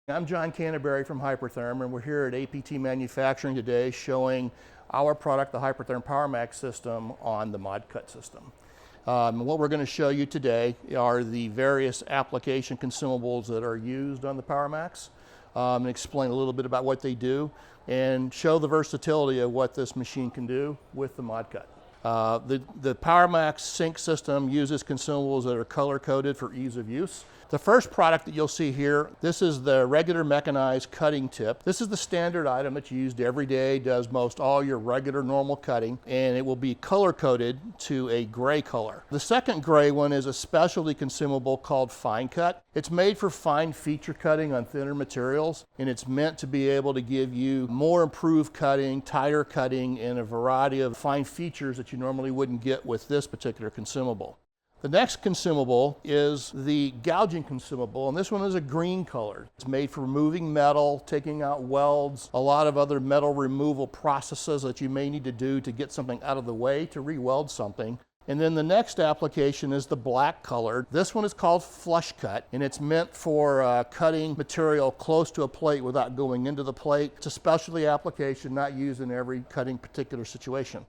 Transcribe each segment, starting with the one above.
I'm John Canterbury from Hypertherm, and we're here at APT Manufacturing today showing our product, the Hypertherm Powermax system, on the mod cut system. What we're going to show you today are the various application consumables that are used on the Powermax, and explain a little bit about what they do and show the versatility of what this machine can do with the mod cut. The Powermax SYNC system uses consumables that are color coded for ease of use. The first product that you'll see here, this is the regular mechanized cutting tip. This is the standard item that's used every day, does most all your regular normal cutting, and it will be color coded to a gray color. The second gray one is a specialty consumable called Fine Cut. It's made for fine feature cutting on thinner materials, and it's meant to be able to give you more improved cutting, tighter cutting, and a variety of fine features that you normally wouldn't get with this particular consumable. The next consumable is the gouging consumable, and this one is a green color. It's made for removing metal, taking out welds, a lot of other metal removal processes that you may need to do to get something out of the way to re-weld something. And then the next application is the black color. This one is called flush cut, and it's meant for cutting material close to a plate without going into the plate. It's a specialty application, not used in every cutting particular situation.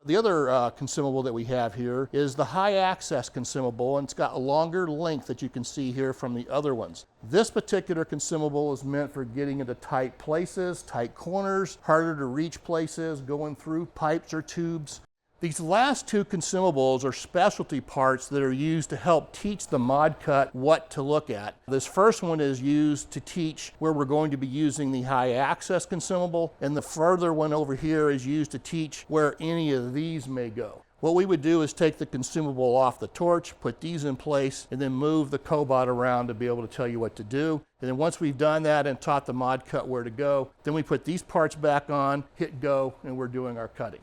The other consumable that we have here is the high access consumable, and it's got a longer length that you can see here from the other ones. This particular consumable is meant for getting into tight places, tight corners, harder to reach places, going through pipes or tubes. These last two consumables are specialty parts that are used to help teach the mod cut what to look at. This first one is used to teach where we're going to be using the high access consumable, and the further one over here is used to teach where any of these may go. What we would do is take the consumable off the torch, put these in place, and then move the cobot around to be able to tell you what to do. And then once we've done that and taught the mod cut where to go, then we put these parts back on, hit go, and we're doing our cutting.